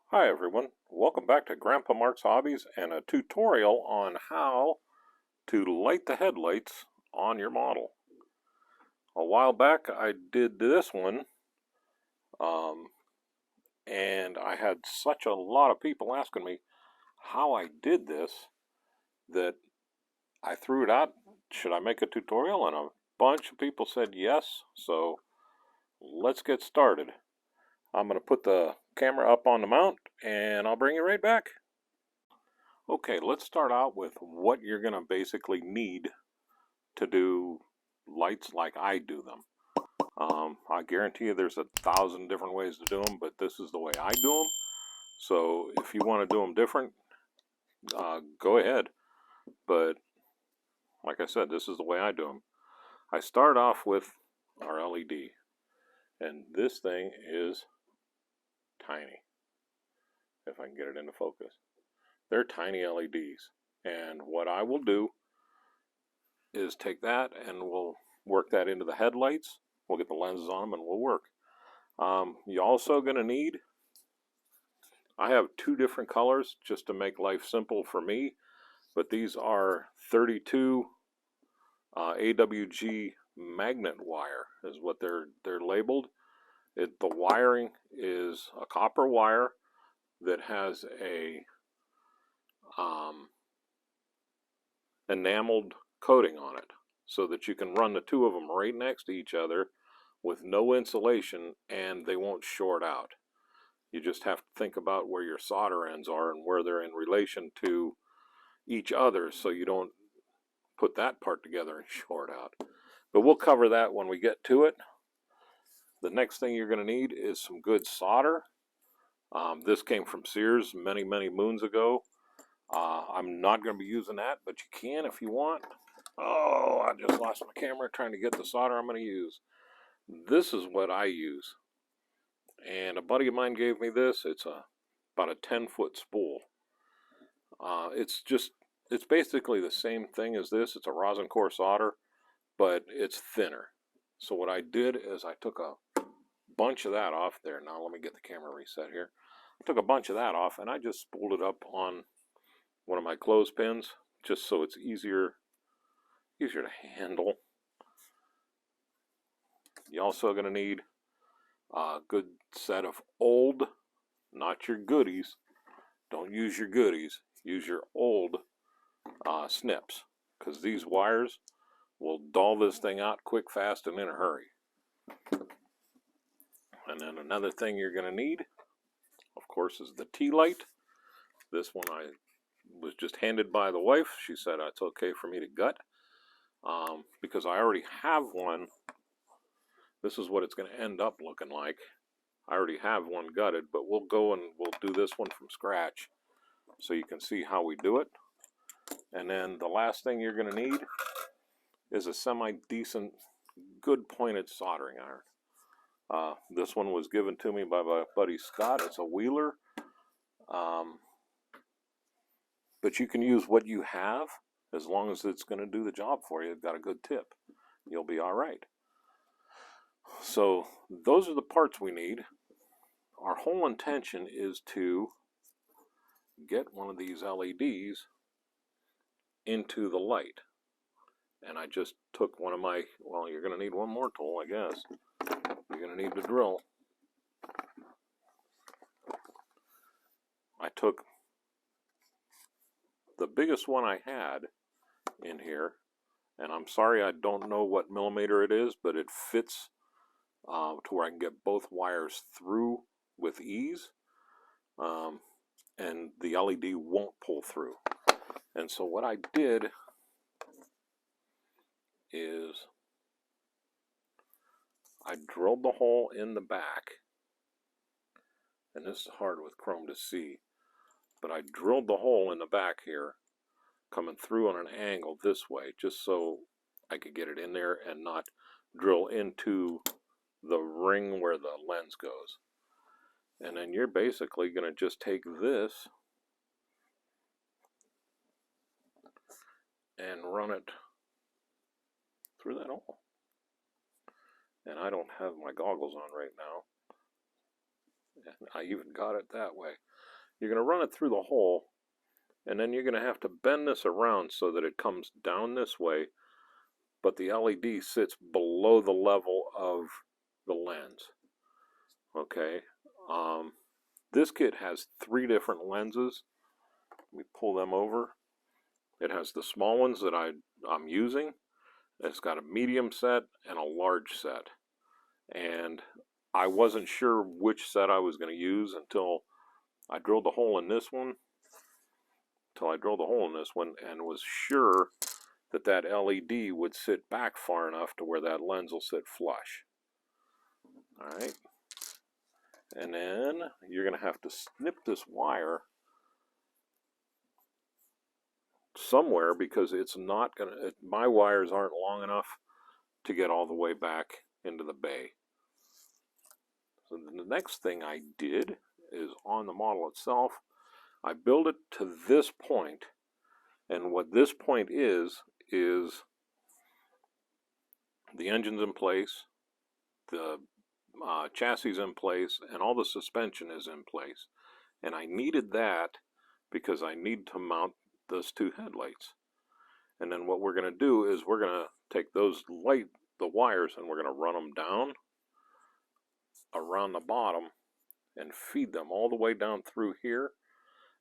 Hi everyone, welcome back to Grandpa Mark's Hobbies and a tutorial on how to light the headlights on your model. A while back I did this one and I had such a lot of people asking me how I did this that I threw it out. Should I make a tutorial? And a bunch of people said yes, so let's get started. I'm going to put the camera up on the mount and I'll bring you right back. Okay, let's start out with what you're going to basically need to do lights like I do them. I guarantee you there's 1,000 different ways to do them, but this is the way I do them. So if you want to do them different, go ahead. But like I said, this is the way I do them. I start off with our LED, and this thing is tiny. If I can get it into focus. They're tiny LEDs, and what I will do is take that and we'll work that into the headlights. We'll get the lenses on them and we'll work. You're also going to need, I have two different colors just to make life simple for me, but these are 32 AWG magnet wire is what they're labeled. The wiring is a copper wire that has a enameled coating on it so that you can run the two of them right next to each other with no insulation and they won't short out. You just have to think about where your solder ends are and where they're in relation to each other so you don't put that part together and short out. But we'll cover that when we get to it. The next thing you're going to need is some good solder. This came from Sears many moons ago. I'm not going to be using that, but you can if you want. Oh, I just lost my camera trying to get the solder I'm going to use. This is what I use. And a buddy of mine gave me this. It's about a 10-foot spool. It's basically the same thing as this. It's a rosin core solder, but it's thinner. So what I did is I took a bunch of that off there. Now let me get the camera reset here. I took a bunch of that off and I just spooled it up on one of my clothespins just so it's easier to handle. You're also going to need a good set of old, not your goodies. Don't use your goodies. Use your old snips, because these wires will dull this thing out quick, fast, and in a hurry. And then another thing you're going to need, of course, is the tea light. This one I was just handed by the wife. She said it's okay for me to gut because I already have one. This is what it's going to end up looking like. I already have one gutted, but we'll go and we'll do this one from scratch so you can see how we do it. And then the last thing you're going to need is a semi-decent, good pointed soldering iron. This one was given to me by my buddy Scott. It's a Wheeler. But you can use what you have as long as it's going to do the job for you. It's got a good tip. You'll be all right. So those are the parts we need. Our whole intention is to get one of these LEDs into the light. And I just took one of my, well, you're going to need one more tool, I guess. You're going to need the drill. I took the biggest one I had in here, and I'm sorry I don't know what millimeter it is, but it fits to where I can get both wires through with ease, and the LED won't pull through. And so what I did is I drilled the hole in the back, and this is hard with chrome to see, but I drilled the hole in the back here coming through on an angle this way just so I could get it in there and not drill into the ring where the lens goes. And then you're basically going to just take this and run it through that hole. And I don't have my goggles on right now, And I even got it that way. You're going to run it through the hole, and then you're going to have to bend this around so that it comes down this way, but the LED sits below the level of the lens. Okay. This kit has 3 different lenses. Let me pull them over. It has the small ones that I'm using. It's got a medium set and a large set. And I wasn't sure which set I was going to use until I drilled a hole in this one. And was sure that that LED would sit back far enough to where that lens will sit flush. Alright. And then you're going to have to snip this wire somewhere because it's not going to, my wires aren't long enough to get all the way back into the bay. So the next thing I did is on the model itself, I build it to this point, and what this point is the engine's in place, the chassis is in place, and all the suspension is in place. And I needed that because I need to mount those 2 headlights. And then what we're going to do is we're going to take the wires, and we're going to run them down around the bottom and feed them all the way down through here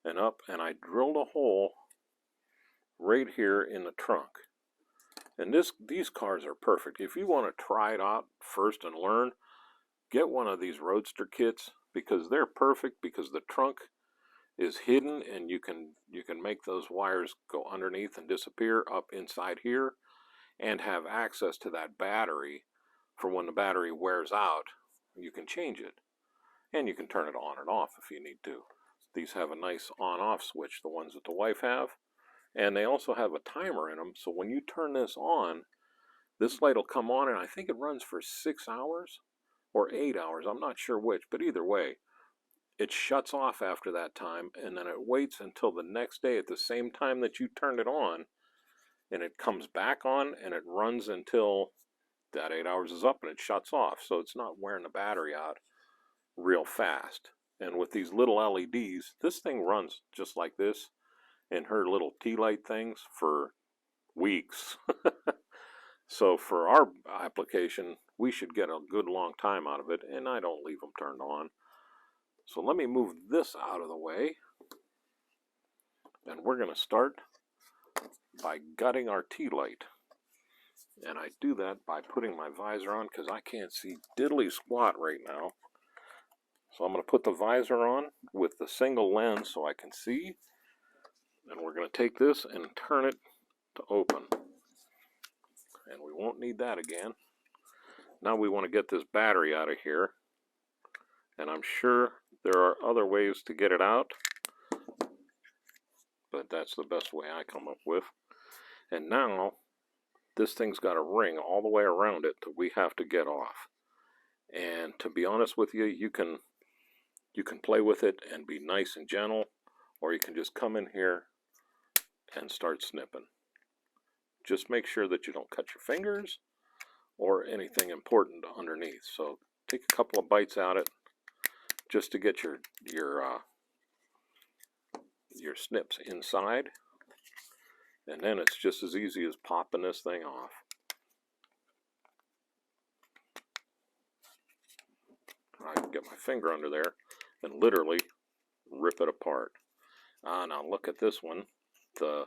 and up. And I drilled a hole right here in the trunk. And these cars are perfect. If you want to try it out first and learn, get one of these Roadster kits because they're perfect, because the trunk is hidden and you can make those wires go underneath and disappear up inside here, and have access to that battery for when the battery wears out. You can change it, and you can turn it on and off if you need to. These have a nice on-off switch, the ones that the wife have, and they also have a timer in them, so when you turn this on, this light will come on, and I think it runs for 6 hours or 8 hours. I'm not sure which, but either way, it shuts off after that time, and then it waits until the next day at the same time that you turned it on, and it comes back on, and it runs until that 8 hours is up, and it shuts off. So it's not wearing the battery out real fast. And with these little LEDs, this thing runs just like this and her little tea light things for weeks. So for our application, we should get a good long time out of it, and I don't leave them turned on. So let me move this out of the way, and we're going to start by gutting our tea light. And I do that by putting my visor on because I can't see diddly squat right now. So I'm going to put the visor on with the single lens so I can see. And we're going to take this and turn it to open. And we won't need that again. Now we want to get this battery out of here. And I'm sure there are other ways to get it out, but that's the best way I come up with. And now this thing's got a ring all the way around it that we have to get off. And to be honest with you, you can play with it and be nice and gentle, or you can just come in here and start snipping. Just make sure that you don't cut your fingers or anything important underneath. So take a couple of bites at it just to get your snips inside, and then it's just as easy as popping this thing off. I can get my finger under there and literally rip it apart. Now look at this one. The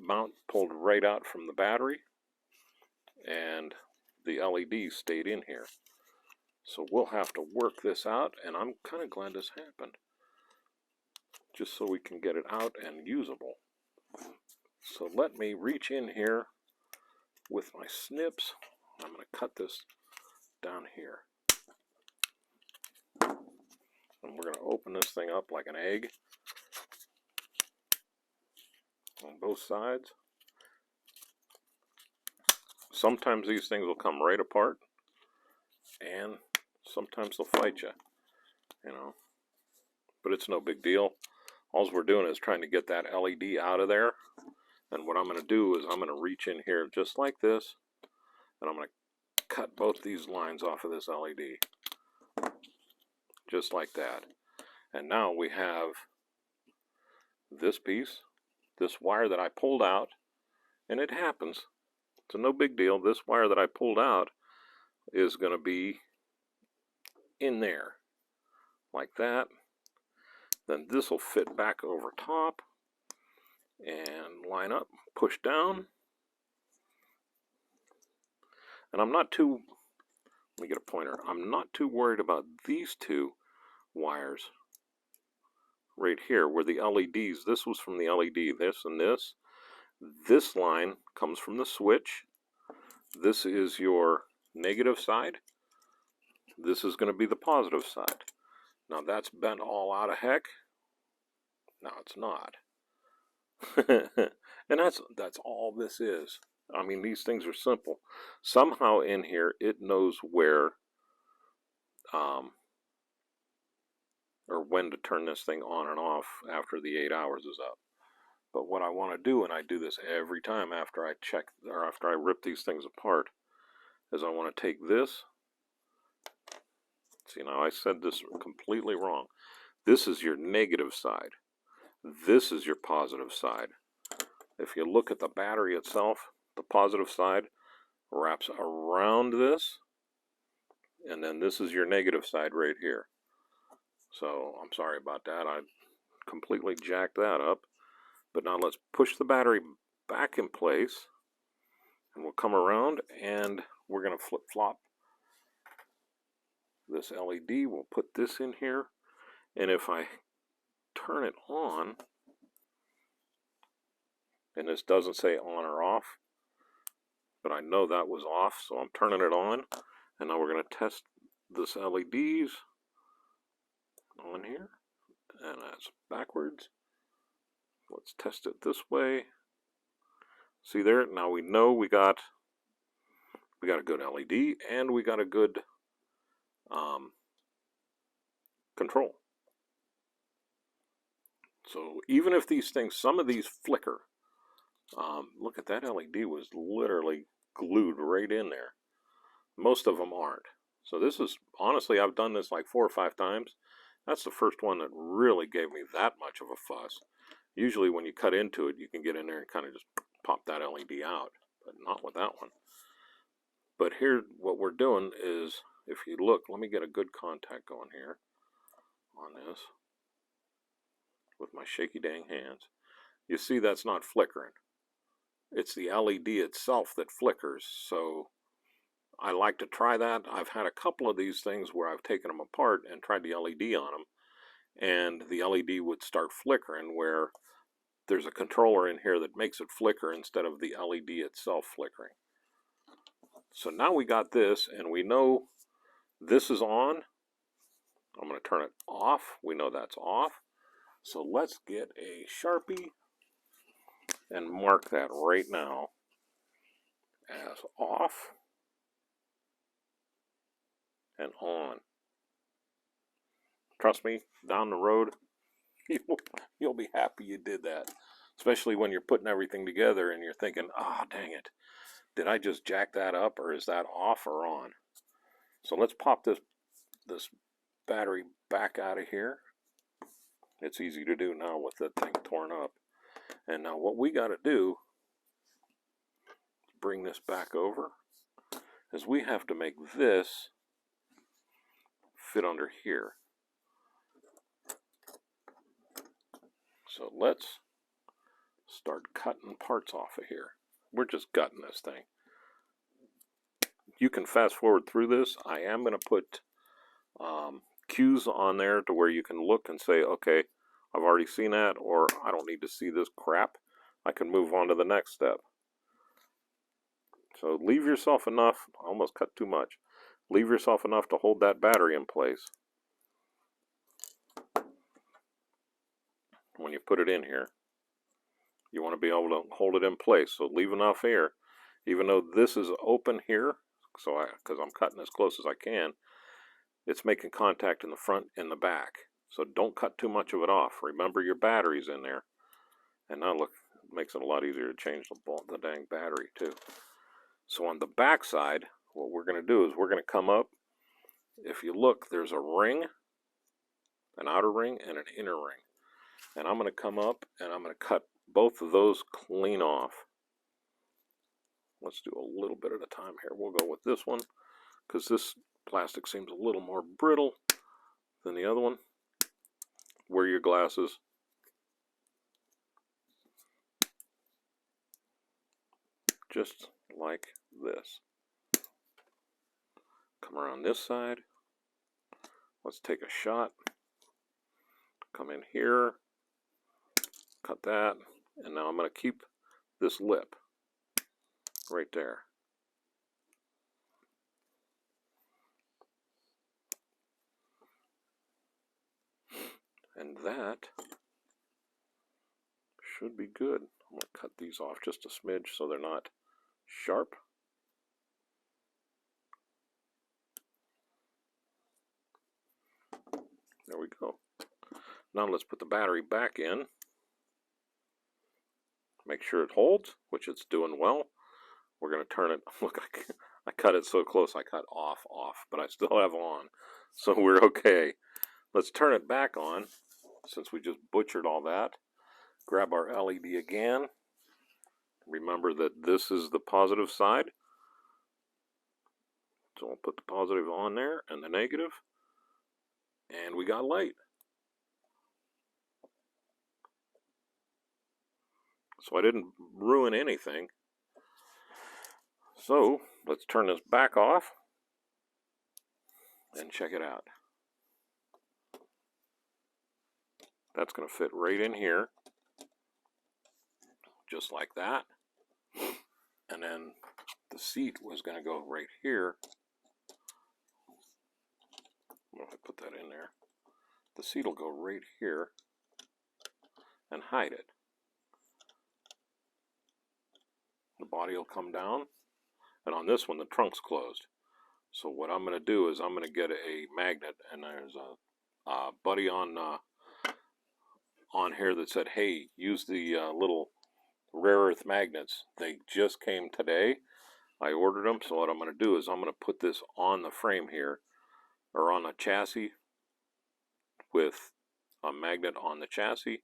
mount pulled right out from the battery, and the LED stayed in here. So we'll have to work this out, and I'm kind of glad this happened, just so we can get it out and usable. So let me reach in here with my snips. I'm going to cut this down here. And we're going to open this thing up like an egg on both sides. Sometimes these things will come right apart, and sometimes they'll fight you, but it's no big deal. All we're doing is trying to get that LED out of there. And what I'm going to do is I'm going to reach in here just like this, and I'm going to cut both these lines off of this LED. just like that. And now we have this piece, this wire that I pulled out, and it happens. It's no big deal. This wire that I pulled out is going to be in there, like that. Then this will fit back over top and line up, push down. And I'm not too, let me get a pointer. I'm not too worried about these two wires right here where the LEDs, this was from the LED, this and this. This line comes from the switch. This is your negative side. This is going to be the positive side. Now that's bent all out of heck. No, it's not. And that's all this is. I mean, these things are simple. Somehow in here it knows where or when to turn this thing on and off after the 8 hours is up. But what I want to do, and I do this every time after I check or after I rip these things apart, is I want to take this. See, now I said this completely wrong. This is your negative side. This is your positive side. If you look at the battery itself, the positive side wraps around this, and then this is your negative side right here. So I'm sorry about that. I completely jacked that up. But now let's push the battery back in place, and we'll come around and we're going to flip-flop this LED. We'll put this in here, and if I turn it on, and this doesn't say on or off, but I know that was off, so I'm turning it on, and now we're going to test this LEDs on here, and that's backwards. Let's test it this way. See there? Now we know we got a good LED and we got a good control. So even if these things, some of these flicker, look at that LED was literally glued right in there. Most of them aren't. So this is, honestly, I've done this like 4 or 5 times. That's the first one that really gave me that much of a fuss. Usually when you cut into it, you can get in there and kind of just pop that LED out, but not with that one. But here, what we're doing is, if you look, let me get a good contact going here on this with my shaky dang hands. You see that's not flickering. It's the LED itself that flickers. So I like to try that. I've had a couple of these things where I've taken them apart and tried the LED on them, and the LED would start flickering, where there's a controller in here that makes it flicker instead of the LED itself flickering. So now we got this, and we know this is on. I'm going to turn it off. We know that's off. So let's get a Sharpie and mark that right now as off and on. Trust me, down the road, you'll be happy you did that. Especially when you're putting everything together and you're thinking, oh, dang it. Did I just jack that up, or is that off or on? So let's pop this battery back out of here. It's easy to do now with that thing torn up. And now what we got to do, bring this back over, is we have to make this fit under here. So let's start cutting parts off of here. We're just gutting this thing. You can fast forward through this. I am going to put cues on there to where you can look and say, okay, I've already seen that, or I don't need to see this crap. I can move on to the next step. So leave yourself enough, I almost cut too much, leave yourself enough to hold that battery in place when you put it in here. You want to be able to hold it in place, so leave enough air. Even though this is open here, so because I'm cutting as close as I can, it's making contact in the front and the back. So don't cut too much of it off. Remember your battery's in there. And now look, it makes it a lot easier to change the dang battery too. So on the back side, what we're going to do is we're going to come up. If you look, there's a ring an outer ring and an inner ring. And I'm going to come up and I'm going to cut both of those clean off. Let's do a little bit at a time here. We'll go with this one because this plastic seems a little more brittle than the other one. Wear your glasses. Just like this. Come around this side. Let's take a shot. Come in here. Cut that. And now I'm going to keep this lip right there. And that should be good. I'm going to cut these off just a smidge so they're not sharp. There we go. Now let's put the battery back in. Make sure it holds, which it's doing well. We're going to turn it. Look, I cut it so close I cut off, but I still have on. So we're okay. Let's turn it back on since we just butchered all that. Grab our LED again. Remember that this is the positive side. So I'll put the positive on there and the negative. And we got light. So I didn't ruin anything. So let's turn this back off and check it out. That's going to fit right in here. Just like that. And then the seat was going to go right here. I'm going to put that in there. The seat will go right here and hide it. The body will come down. And on this one, the trunk's closed. So what I'm going to do is I'm going to get a magnet. And there's a buddy on here that said, hey, use the little rare earth magnets. They just came today. I ordered them. So what I'm going to do is I'm going to put this on the frame here, or on the chassis, with a magnet on the chassis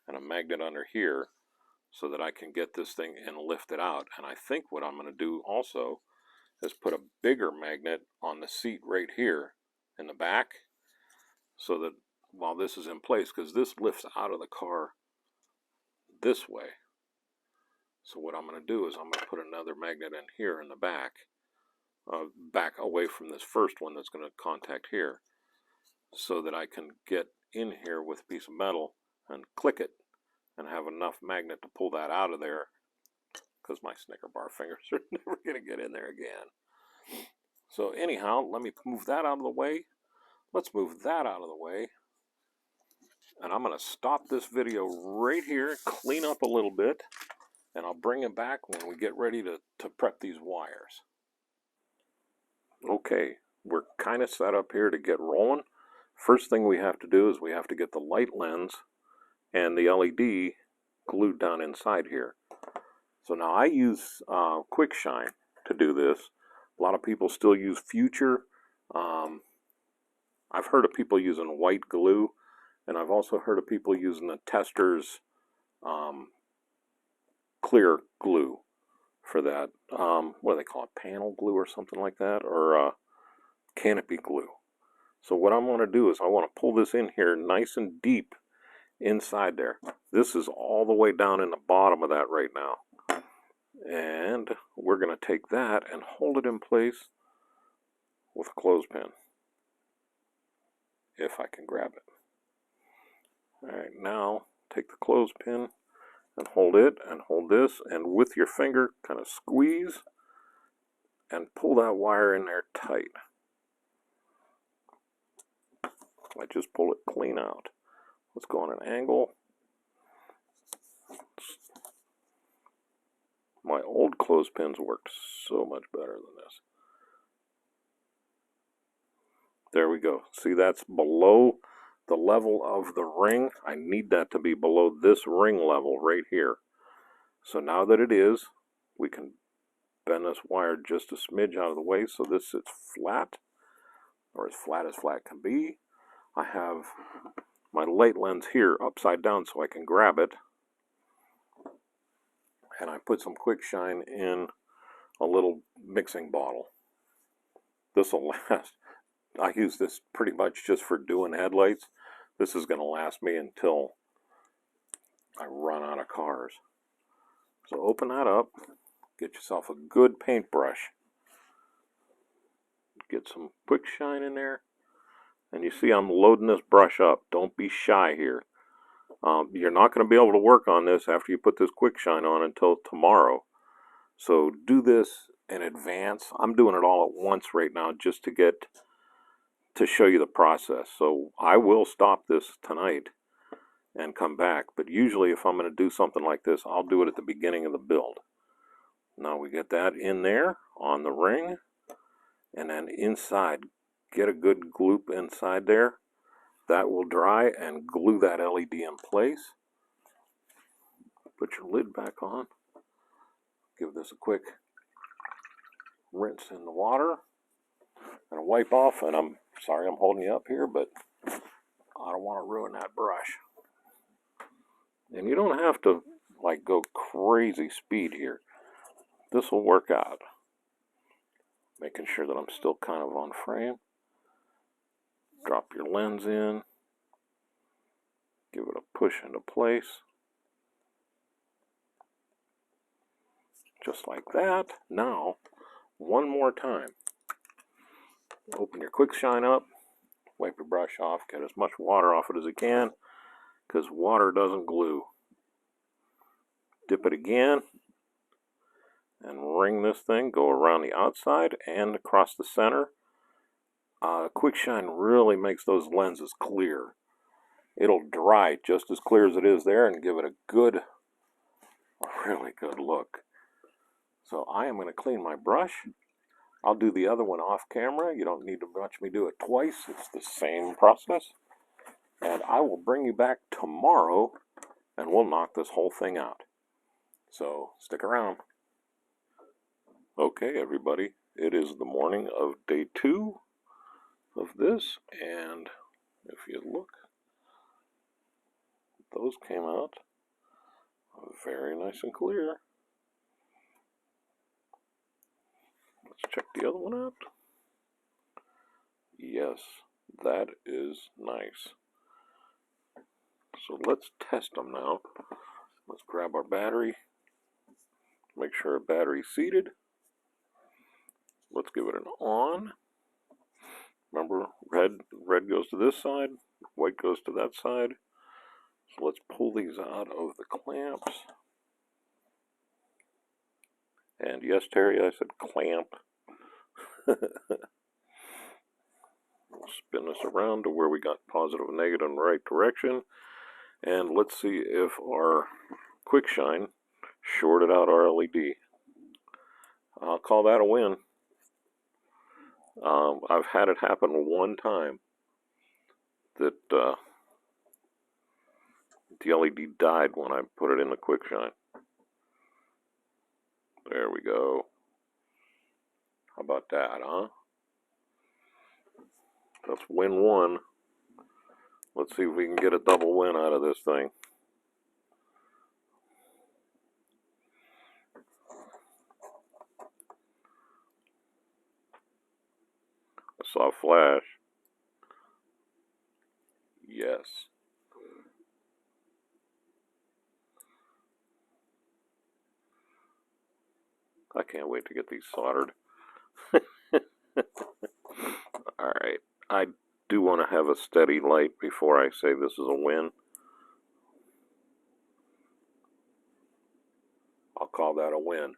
and a magnet under here, so that I can get this thing and lift it out. And I think what I'm going to do also is put a bigger magnet on the seat right here in the back, so that while this is in place, because this lifts out of the car this way. So what I'm going to do is I'm going to put another magnet in here in the back, back away from this first one that's going to contact here, so that I can get in here with a piece of metal and click it and have enough magnet to pull that out of there, because my Snicker bar fingers are never going to get in there again. So anyhow, let me move that out of the way. Let's move that out of the way. And I'm going to stop this video right here, clean up a little bit, and I'll bring it back when we get ready to prep these wires. Okay, we're kind of set up here to get rolling. First thing we have to do is we have to get the light lens and the LED glued down inside here. So now I use Quick Shine to do this. A lot of people still use Future. I've heard of people using white glue, and I've also heard of people using the Tester's clear glue for that. What do they call it? Panel glue or something like that, or canopy glue. So what I'm going to do is I want to pull this in here nice and deep inside there. This is all the way down in the bottom of that right now. And we're going to take that and hold it in place with a clothespin, if I can grab it. Alright, now take the clothespin and hold it, and hold this, and with your finger kind of squeeze and pull that wire in there tight. I just pull it clean out. Let's go on an angle. My old clothespins worked so much better than this. There we go. See, that's below the level of the ring. I need that to be below this ring level right here. So now that it is, we can bend this wire just a smidge out of the way so this sits flat, or as flat can be. I have my light lens here upside down so I can grab it. And I put some quick shine in a little mixing bottle. This will last. I use this pretty much just for doing headlights. This is going to last me until I run out of cars. So open that up. Get yourself a good paintbrush. Get some quick shine in there. And you see I'm loading this brush up. Don't be shy here. You're not going to be able to work on this after you put this quick shine on until tomorrow. So do this in advance. I'm doing it all at once right now just to show you the process. So I will stop this tonight and come back. But usually if I'm going to do something like this, I'll do it at the beginning of the build. Now we get that in there on the ring. And then inside, get a good gloop inside there. That will dry and glue that LED in place. Put your lid back on. Give this a quick rinse in the water and a wipe off. And I'm sorry I'm holding you up here, but I don't want to ruin that brush. And you don't have to like go crazy speed here. This will work out. Making sure that I'm still kind of on frame. Drop your lens in. Give it a push into place. Just like that. Now, one more time. Open your quick shine up. Wipe your brush off. Get as much water off it as you can, because water doesn't glue. Dip it again. And ring this thing. Go around the outside and across the center. Quick shine really makes those lenses clear. It'll dry just as clear as it is there and give it a really good look. So I am going to clean my brush. I'll do the other one off camera. You don't need to watch me do it twice. It's the same process. And I will bring you back tomorrow and we'll knock this whole thing out. So stick around. Okay, everybody. It is the morning of day 2 of this. And if you look, those came out very nice and clear. Let's check the other one out. Yes, that is nice. So let's test them now. Let's grab our battery. Make sure our battery's seated. Let's give it an on. Remember, red goes to this side, white goes to that side. So let's pull these out of the clamps. And yes, Terry, I said clamp. We'll spin this around to where we got positive and negative in the right direction. And let's see if our quick shine shorted out our LED. I'll call that a win. I've had it happen one time that the LED died when I put it in the quick shine. There we go. How about that, huh? That's win 1. Let's see if we can get a double win out of this thing. I saw a flash. Yes. I can't wait to get these soldered. Alright, I do want to have a steady light before I say this is a win. I'll call that a win.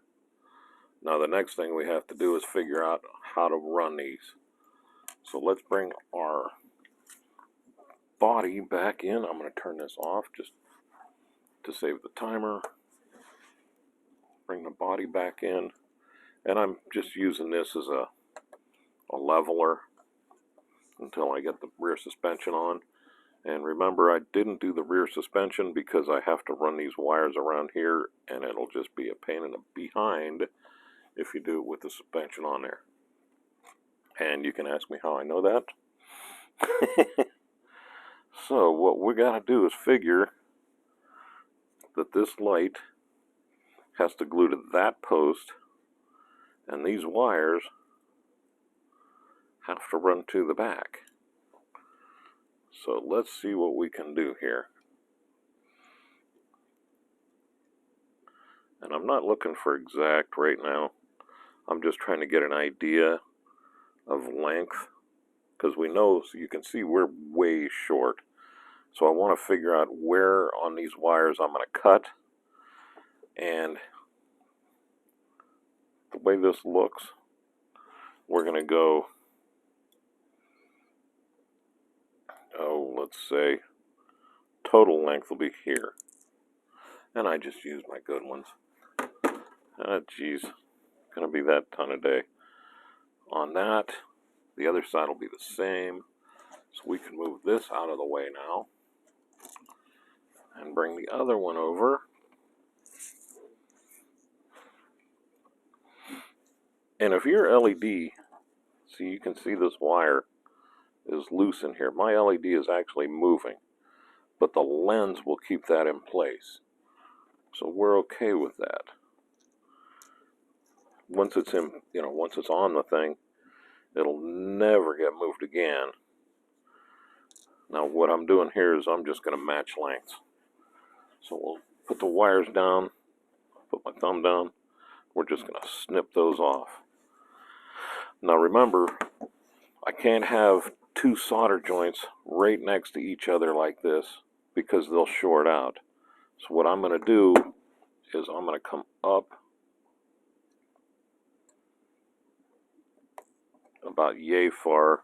Now the next thing we have to do is figure out how to run these. So let's bring our body back in. I'm going to turn this off just to save the timer. Bring the body back in. And I'm just using this as a leveler until I get the rear suspension on. And remember, I didn't do the rear suspension because I have to run these wires around here and it'll just be a pain in the behind if you do it with the suspension on there. And you can ask me how I know that. So what we got to do is figure that this light has to glue to that post, and these wires have to run to the back. So let's see what we can do here. And I'm not looking for exact right now. I'm just trying to get an idea of length, because we know, so you can see we're way short. So I want to figure out where on these wires I'm going to cut. And the way this looks, we're going to go, let's say total length will be here. And I just used my good ones. Geez, going to be that ton a day. On that, the other side will be the same. So we can move this out of the way now and bring the other one over. And if your LED, so you can see this wire is loose in here. My LED is actually moving, but the lens will keep that in place. So we're okay with that. Once it's in, once it's on the thing, it'll never get moved again. Now what I'm doing here is I'm just going to match lengths. So we'll put the wires down, put my thumb down. We're just going to snip those off. Now remember, I can't have two solder joints right next to each other like this because they'll short out. So what I'm going to do is I'm going to come up about yay far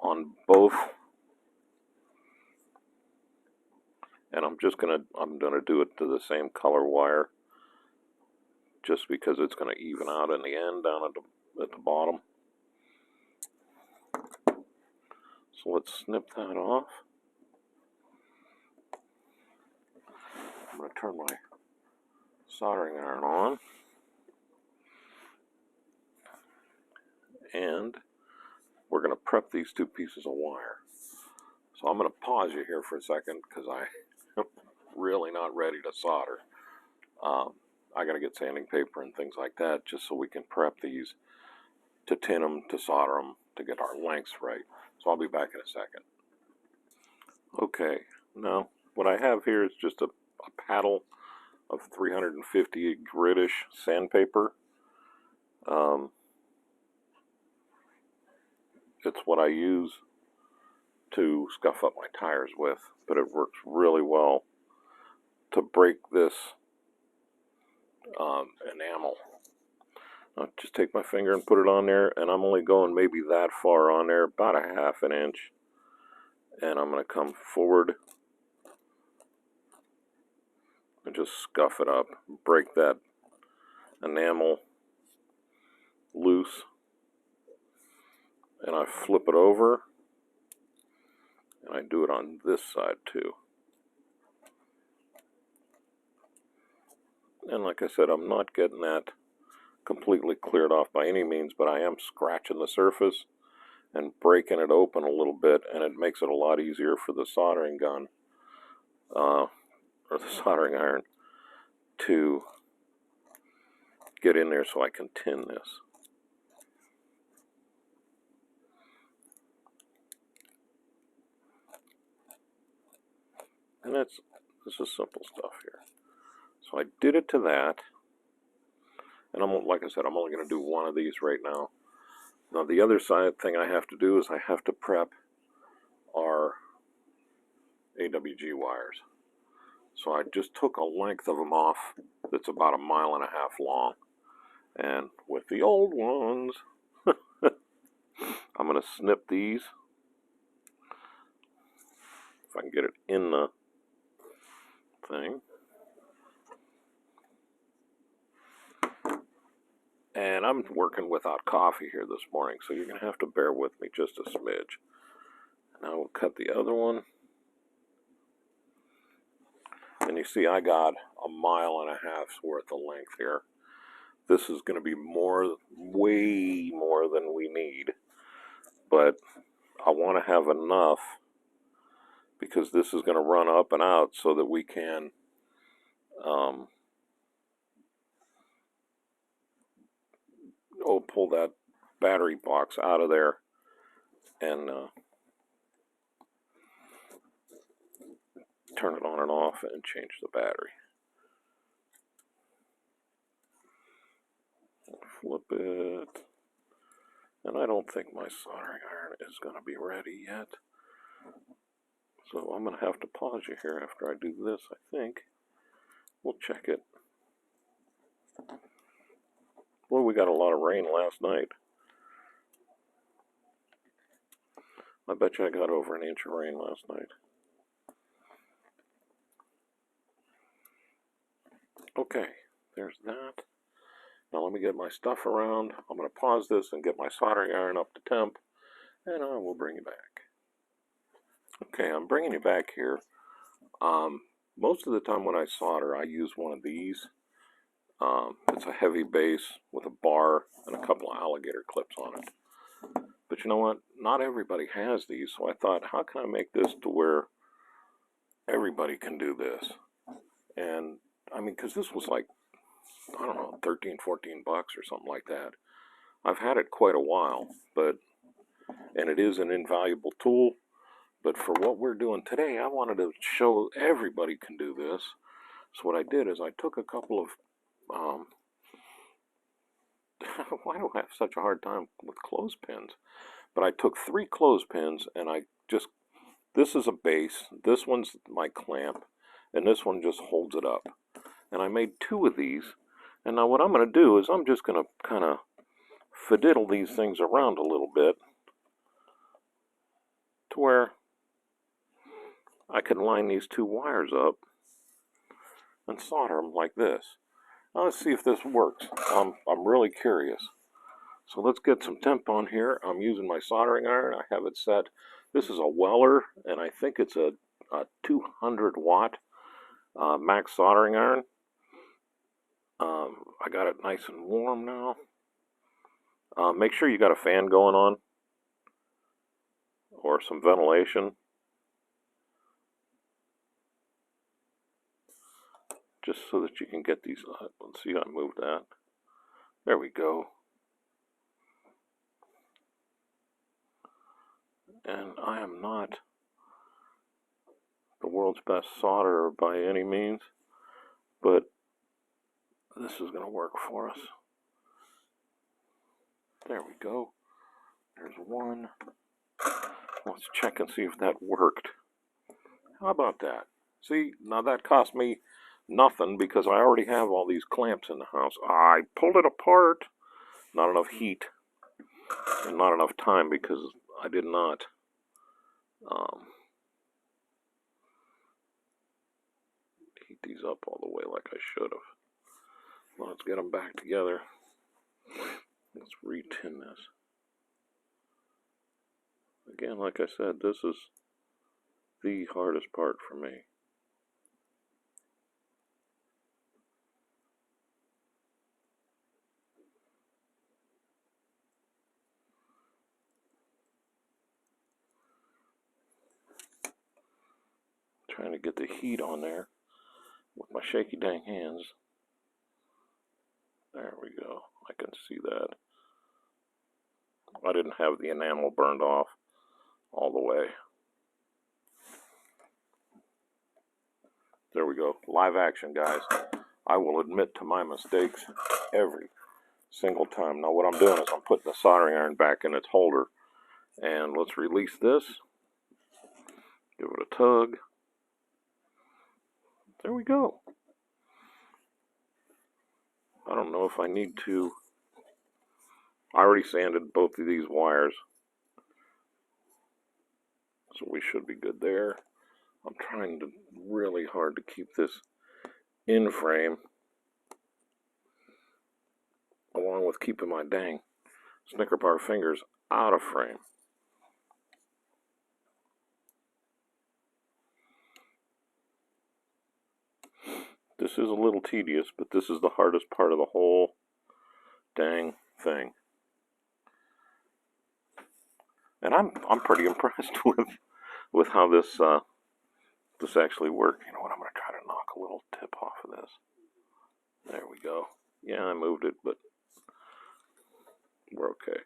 on both, and I'm going to do it to the same color wire just because it's going to even out in the end down at the bottom. So let's snip that off. I'm going to turn my soldering iron on. And we're going to prep these two pieces of wire. So I'm going to pause you here for a second because I'm really not ready to solder. I got to get sanding paper and things like that just so we can prep these to tin them, to solder them, to get our lengths right. So I'll be back in a second. Okay, now what I have here is just a paddle of 350 grit-ish sandpaper. It's what I use to scuff up my tires with, but it works really well to break this enamel. I'll just take my finger and put it on there, and I'm only going maybe that far on there, about a ½ inch. And I'm going to come forward and just scuff it up, break that enamel loose. And I flip it over, and I do it on this side too. And like I said, I'm not getting that completely cleared off by any means, but I am scratching the surface and breaking it open a little bit, and it makes it a lot easier for the soldering gun, or the soldering iron, to get in there so I can tin this. And this is simple stuff here. So I did it to that, and like I said, I'm only going to do one of these right now. Now the other side thing I have to do is I have to prep our AWG wires. So I just took a length of them off that's about 1.5 miles long. And with the old ones, I'm going to snip these. If I can get it in the thing. And I'm working without coffee here this morning, so you're going to have to bear with me just a smidge. And I will cut the other one. And you see I got 1.5 miles worth of length here. This is going to be way more than we need. But I want to have enough because this is going to run up and out so that we can pull that battery box out of there and turn it on and off and change the battery. Flip it. And I don't think my soldering iron is going to be ready yet. So I'm going to have to pause you here after I do this, I think. We'll check it. Boy, we got a lot of rain last night. I bet you I got over an inch of rain last night. Okay, there's that. Now let me get my stuff around. I'm going to pause this and get my soldering iron up to temp, and I will bring you back. Okay, I'm bringing you back here. Most of the time when I solder, I use one of these. It's a heavy base with a bar and a couple of alligator clips on it. But you know what? Not everybody has these, so I thought, how can I make this to where everybody can do this? And, I mean, because this was like, I don't know, 13, 14 bucks or something like that. I've had it quite a while, and it is an invaluable tool. But for what we're doing today, I wanted to show everybody can do this. So what I did is I took a couple of, why do I have such a hard time with clothespins? But I took 3 clothespins and this is a base, this one's my clamp, and this one just holds it up. And I made 2 of these. And now what I'm going to do is I'm just going to kind of fiddle these things around a little bit to where I can line these 2 wires up and solder them like this. Now let's see if this works. I'm really curious. So let's get some temp on here. I'm using my soldering iron. I have it set. This is a Weller, and I think it's a 200 watt max soldering iron. I got it nice and warm now. Make sure you got a fan going on or some ventilation. Just so that you can get these. Let's see, I moved that. There we go. And I am not the world's best solderer by any means, but this is going to work for us. There we go. There's one. Let's check and see if that worked. How about that? See, now that cost me nothing because I already have all these clamps in the house. I pulled it apart. Not enough heat and not enough time because I did not heat these up all the way like I should have. Well, let's get them back together. Let's re-tin this. Again, like I said, this is the hardest part for me. Trying to get the heat on there with my shaky dang hands. There we go. I can see that. I didn't have the enamel burned off all the way. There we go. Live action, guys. I will admit to my mistakes every single time. Now what I'm doing is I'm putting the soldering iron back in its holder. And let's release this. Give it a tug. There we go. I don't know if I need to. I already sanded both of these wires, so we should be good there. I'm trying really hard to keep this in frame, along with keeping my dang Snicker bar fingers out of frame. This is a little tedious, but this is the hardest part of the whole dang thing. And I'm pretty impressed with how this this actually work. You know what, I'm going to try to knock a little tip off of this. There we go. Yeah, I moved it, but we're okay.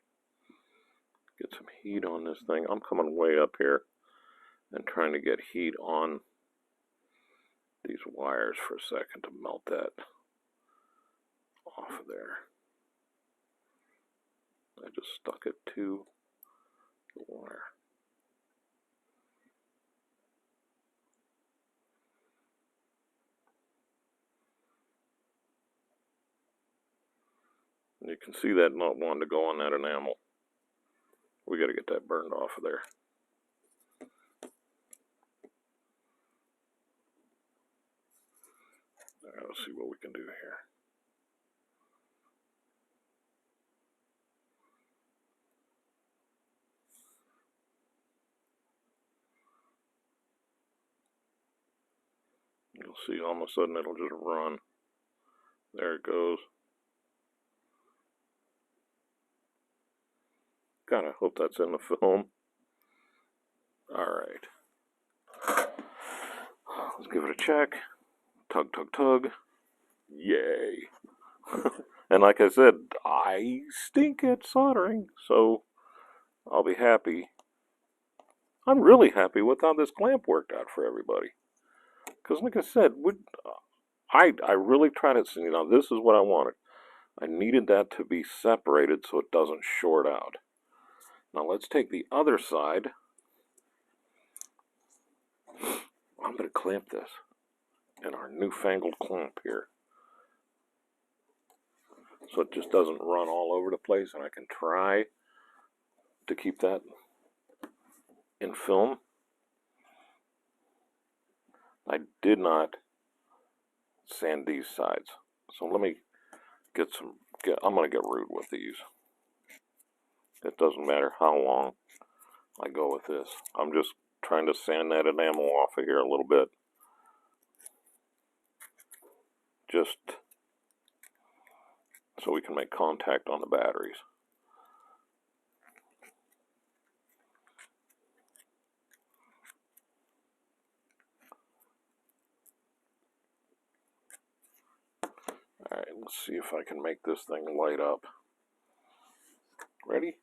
Get some heat on this thing. I'm coming way up here and trying to get heat on these wires for a second to melt that off of there. I just stuck it to the wire. And you can see that not wanting to go on that enamel. We got to get that burned off of there. Let's see what we can do here. You'll see all of a sudden it'll just run. There it goes. Gotta hope that's in the film. Alright. Let's give it a check. Tug, tug, tug. Yay. And like I said, I stink at soldering, so I'll be happy. I'm really happy with how this clamp worked out for everybody. Because like I said, I really tried it. You know, this is what I wanted. I needed that to be separated so it doesn't short out. Now let's take the other side. I'm going to clamp this in our newfangled clamp here, so it just doesn't run all over the place, and I can try to keep that in film. I did not sand these sides, so let me get some. I'm going to get rude with these. It doesn't matter how long I go with this. I'm just trying to sand that enamel off of here a little bit, just so we can make contact on the batteries. Alright, let's see if I can make this thing light up. Ready?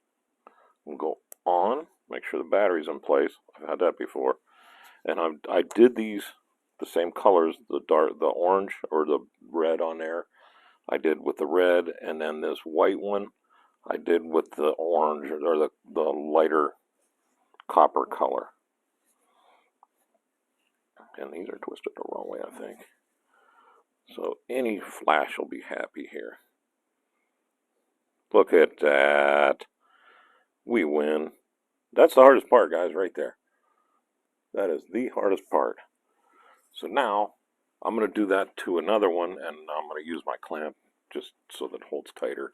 We'll go on, make sure the battery's in place. I've had that before. And I did these the same colors, the orange or the red on there. I did with the red, and then this white one I did with the orange or the lighter copper color. And these are twisted the wrong way, I think. So any flash will be happy here. Look at that. We win. That's the hardest part, guys, right there. That is the hardest part. So now I'm going to do that to another one, and I'm going to use my clamp just so that it holds tighter.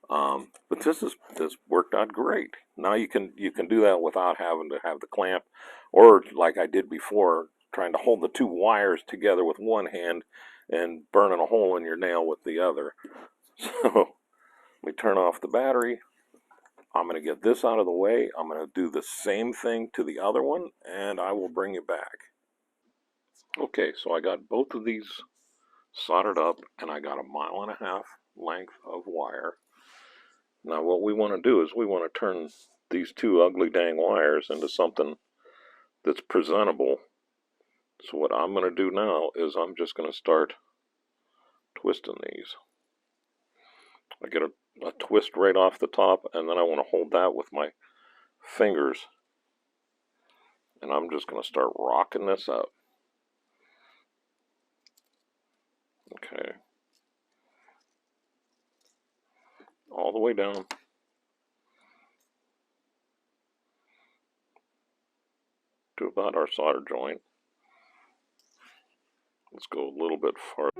But this worked out great. Now you can do that without having to have the clamp, or like I did before, trying to hold the two wires together with one hand and burning a hole in your nail with the other. So we turn off the battery. I'm going to get this out of the way. I'm going to do the same thing to the other one, and I will bring you back. Okay, so I got both of these soldered up, and I got 1.5 miles length of wire. Now what we want to do is we want to turn these two ugly dang wires into something that's presentable. So what I'm going to do now is I'm just going to start twisting these. I get a twist right off the top, and then I want to hold that with my fingers, and I'm just going to start rocking this up. Okay, all the way down to about our solder joint. Let's go a little bit farther.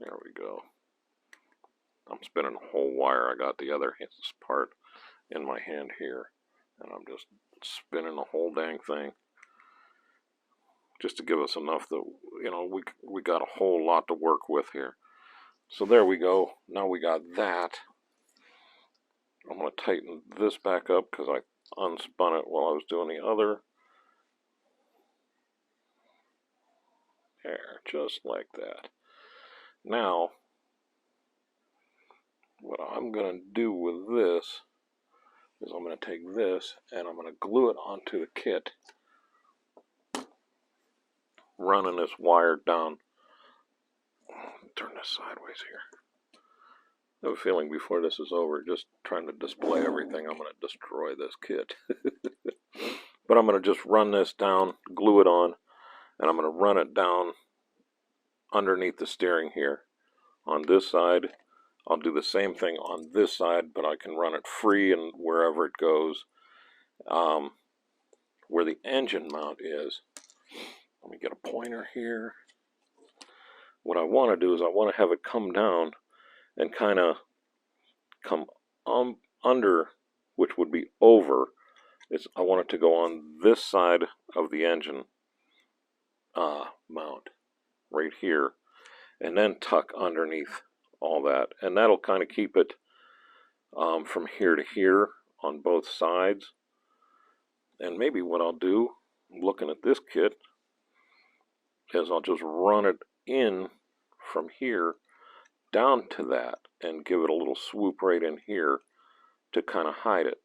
There we go. I'm spinning a whole wire. I got the other part in my hand here, and I'm just spinning the whole dang thing. just to give us enough that, you know, we got a whole lot to work with here. So there we go. Now we got that. I'm going to tighten this back up because I unspun it while I was doing the other. There, just like that. Now, what I'm going to do with this is I'm going to take this and I'm going to glue it onto the kit, running this wire down. Turn this sideways here. I have a feeling before this is over, just trying to display everything, I'm going to destroy this kit. But I'm going to just run this down, glue it on, and I'm going to run it down underneath the steering here. On this side, I'll do the same thing on this side, but I can run it free and wherever it goes. Where the engine mount is, let me get a pointer here. What I want to do is I want to have it come down and kind of come under, which would be over. I want it to go on this side of the engine mount, right here, and then tuck underneath all that. And that'll kind of keep it from here to here on both sides. And maybe what I'll do, looking at this kit, is I'll just run it in from here down to that and give it a little swoop right in here to kind of hide it.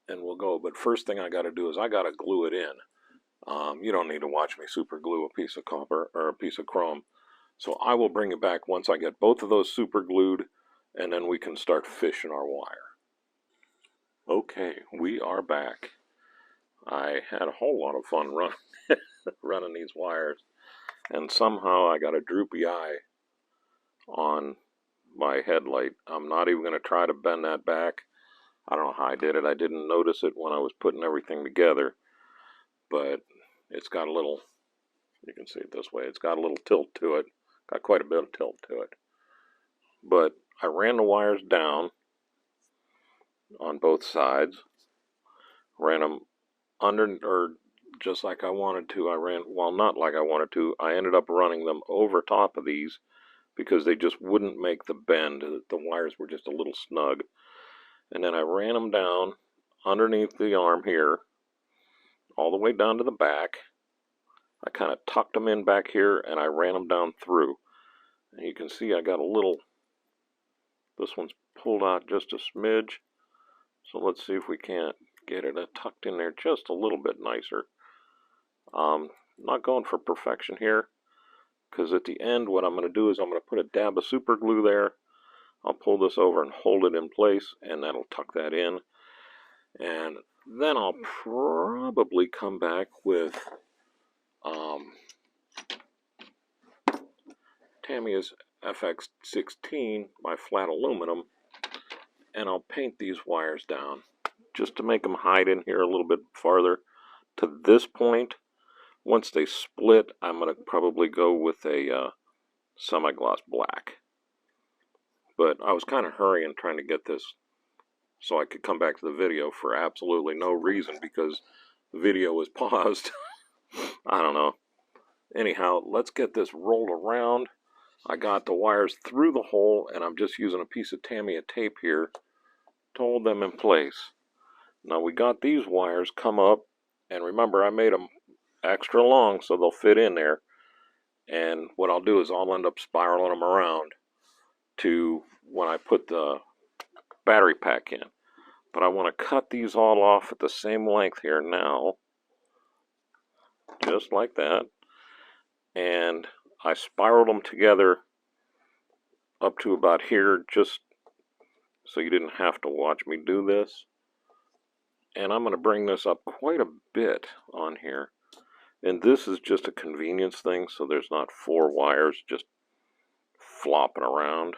And we'll go. But first thing I got to do is I got to glue it in. You don't need to watch me super glue a piece of copper or a piece of chrome. So I will bring it back once I get both of those super glued, and then we can start fishing our wire. Okay, we are back. I had a whole lot of fun running these wires, and somehow I got a droopy eye on my headlight. I'm not even going to try to bend that back. I don't know how I did it. I didn't notice it when I was putting everything together, but it's got a little, you can see it this way, it's got a little tilt to it. Got quite a bit of tilt to it. But I ran the wires down on both sides, ran them under, or just like I wanted to. Well, not like I wanted to. I ended up running them over top of these because they just wouldn't make the bend. The wires were just a little snug. And then I ran them down underneath the arm here, all the way down to the back. I kind of tucked them in back here, and I ran them down through. And you can see I got a little, this one's pulled out just a smidge. So let's see if we can't get it tucked in there just a little bit nicer. Not going for perfection here, because at the end what I'm going to do is I'm going to put a dab of super glue there. I'll pull this over and hold it in place, and that'll tuck that in. And then I'll probably come back with Tamiya's FX16, my flat aluminum, and I'll paint these wires down just to make them hide in here a little bit farther. To this point, once they split, I'm going to probably go with a semi-gloss black. But I was kind of hurrying trying to get this so I could come back to the video for absolutely no reason, because the video was paused. I don't know. Anyhow, let's get this rolled around. I got the wires through the hole, and I'm just using a piece of Tamiya tape here to hold them in place. Now we got these wires come up, and remember I made them extra long so they'll fit in there. And what I'll do is I'll end up spiraling them around to when I put the battery pack in. But I want to cut these all off at the same length here now, just like that. And I spiraled them together up to about here, just so you didn't have to watch me do this. And I'm going to bring this up quite a bit on here. And this is just a convenience thing, so there's not 4 wires just flopping around.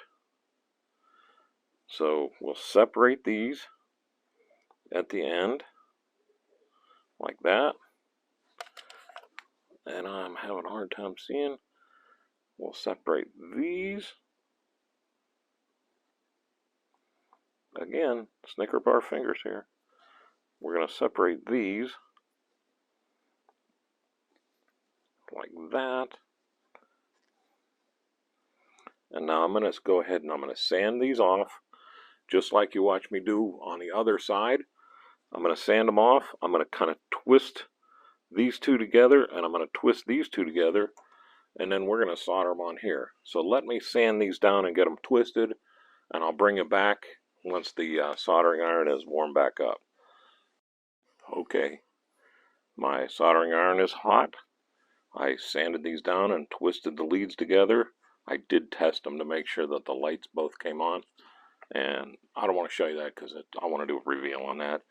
So we'll separate these at the end, like that. And I'm having a hard time seeing. We'll separate these. Again, Snicker bar fingers here. We're going to separate these like that. And now I'm going to go ahead and I'm going to sand these off, just like you watch me do on the other side. I'm going to sand them off. I'm going to kind of twist these two together, and I'm going to twist these two together, and then we're going to solder them on here. So let me sand these down and get them twisted, and I'll bring it back once the soldering iron is warmed back up. Okay, my soldering iron is hot. I sanded these down and twisted the leads together. I did test them to make sure that the lights both came on, and I don't want to show you that because I want to do a reveal on that.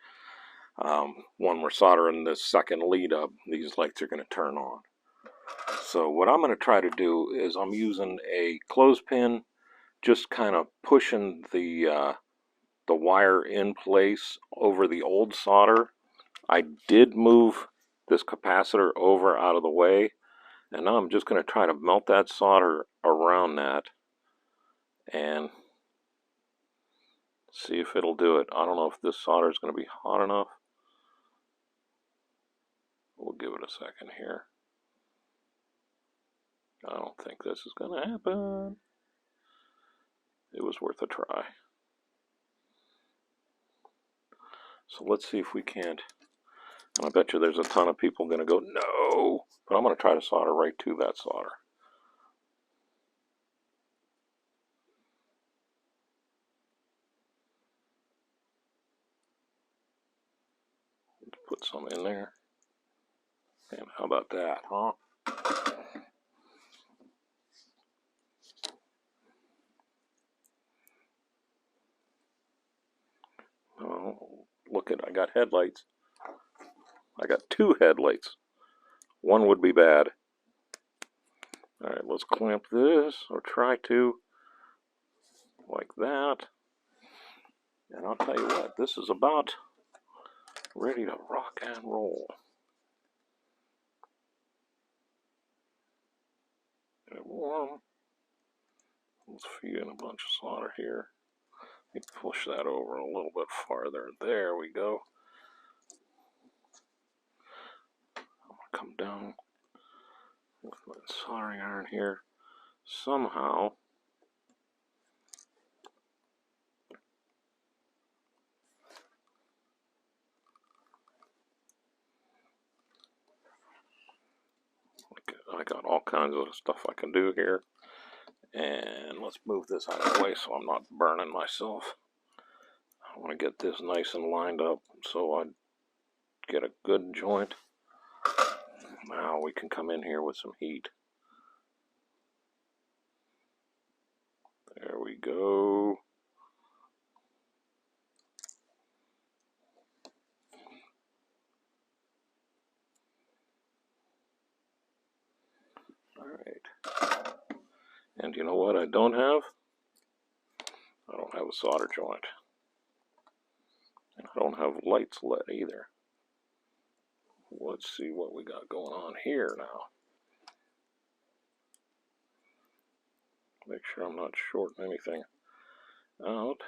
When we're soldering this second lead up, these lights are going to turn on. So what I'm going to try to do is I'm using a clothespin, just kind of pushing the wire in place over the old solder. I did move this capacitor over out of the way, and now I'm just going to try to melt that solder around that and see if it'll do it. I don't know if this solder is going to be hot enough. We'll give it a second here. I don't think this is going to happen. It was worth a try. So let's see if we can't. And I bet you there's a ton of people going to go, no. But I'm going to try to solder right to that solder. Let's put some in there. And how about that, huh? Oh, look at, I got headlights. I got two headlights. One would be bad. All right, let's clamp this, or try to, like that. And I'll tell you what, this is about ready to rock and roll. Get it warm. Let's feed in a bunch of solder here. Let me push that over a little bit farther. There we go. I'm going to come down with my soldering iron here. Somehow, I got all kinds of stuff I can do here. And let's move this out of the way so I'm not burning myself. I want to get this nice and lined up so I get a good joint. Now we can come in here with some heat. There we go. Alright. And you know what I don't have? I don't have a solder joint. And I don't have lights lit either. Let's see what we got going on here now. Make sure I'm not shorting anything out.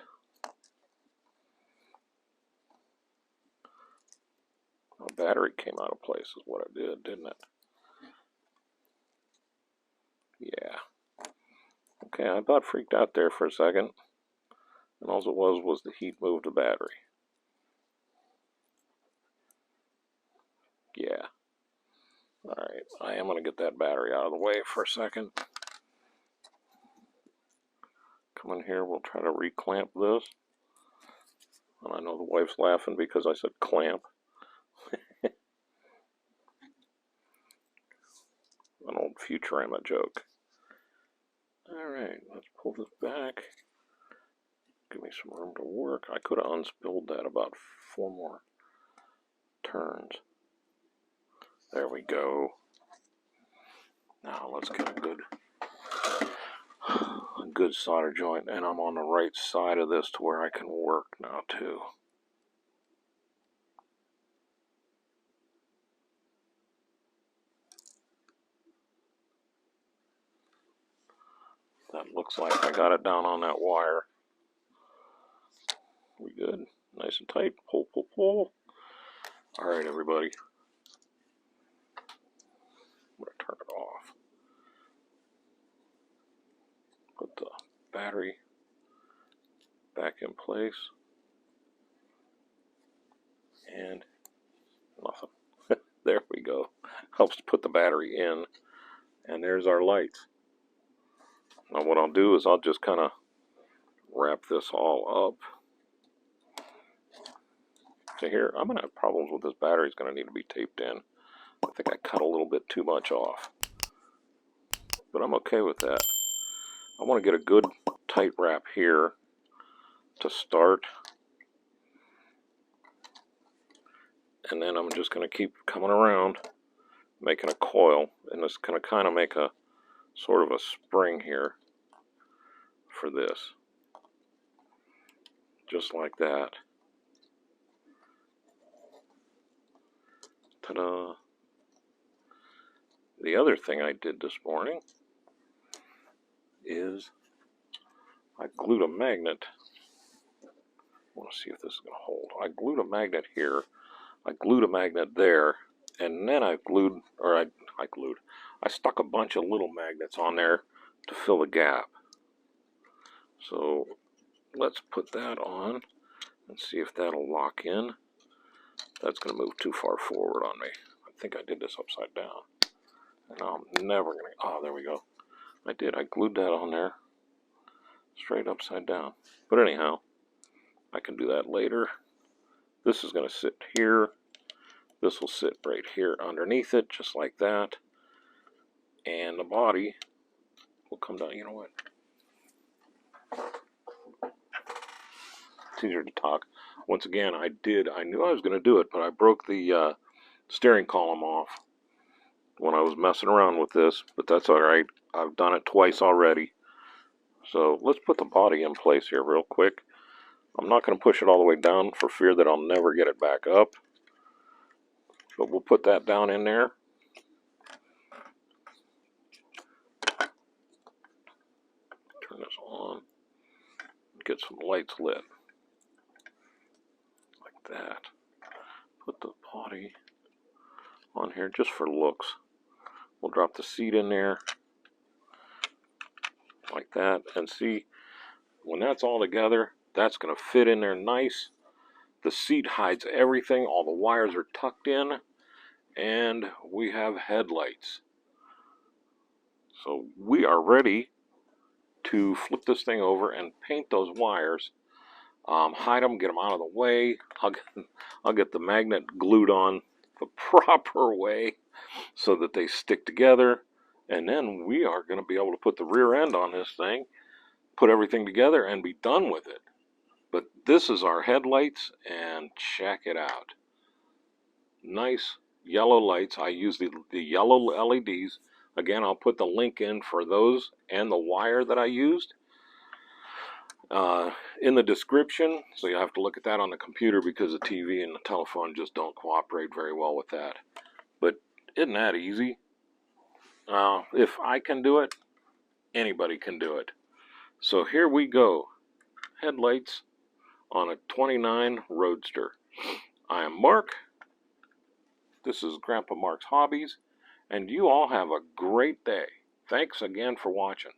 A battery came out of place is what I did, didn't it? Yeah. Okay, I about freaked out there for a second. And all it was the heat moved the battery. Yeah. Alright, I am going to get that battery out of the way for a second. Come in here, we'll try to reclamp this. And I know the wife's laughing because I said clamp. An old Futurama joke. Alright, let's pull this back. Give me some room to work. I could have unspilled that about 4 more turns. There we go. Now let's get a good solder joint, and I'm on the right side of this to where I can work now too. That looks like I got it down on that wire. We good? Nice and tight. Pull, pull, pull. Alright, everybody. I'm going to turn it battery back in place. And nothing. There we go. Helps to put the battery in. And there's our lights. Now what I'll do is I'll just kind of wrap this all up. So here, I'm going to have problems with this battery. It's going to need to be taped in. I think I cut a little bit too much off. But I'm okay with that. I want to get a good tight wrap here to start. And then I'm just going to keep coming around, making a coil. And it's going to kind of make a sort of a spring here for this. Just like that. Ta-da! The other thing I did this morning is I glued a magnet. I want to see if this is going to hold. I glued a magnet here. I glued a magnet there. And then I stuck a bunch of little magnets on there to fill the gap. So let's put that on and see if that'll lock in. That's going to move too far forward on me. I think I did this upside down. And I'm never going to... Oh, there we go. I did. I glued that on there. Straight upside down. But anyhow, I can do that later. This is going to sit here. This will sit right here underneath it, just like that. And the body will come down. You know what? It's easier to talk. Once again, I knew I was going to do it, but I broke the steering column off when I was messing around with this. But that's alright. I've done it twice already. So let's put the body in place here real quick. I'm not going to push it all the way down for fear that I'll never get it back up. But we'll put that down in there. Turn this on. Get some lights lit. Like that. Put the body on here just for looks. We'll drop the seat in there. Like that. And see, when that's all together, that's going to fit in there nice. The seat hides everything. All the wires are tucked in. And we have headlights. So we are ready to flip this thing over and paint those wires. Hide them, get them out of the way. I'll get the magnet glued on the proper way so that they stick together. And then we are going to be able to put the rear end on this thing, put everything together, and be done with it. But this is our headlights, and check it out. Nice yellow lights. I use the yellow LEDs. Again, I'll put the link in for those and the wire that I used in the description. So you have to look at that on the computer because the TV and the telephone just don't cooperate very well with that. But isn't that easy? If I can do it, anybody can do it. So here we go. Headlights on a 29 Roadster. I am Mark. This is Grandpa Mark's Hobbies. And you all have a great day. Thanks again for watching.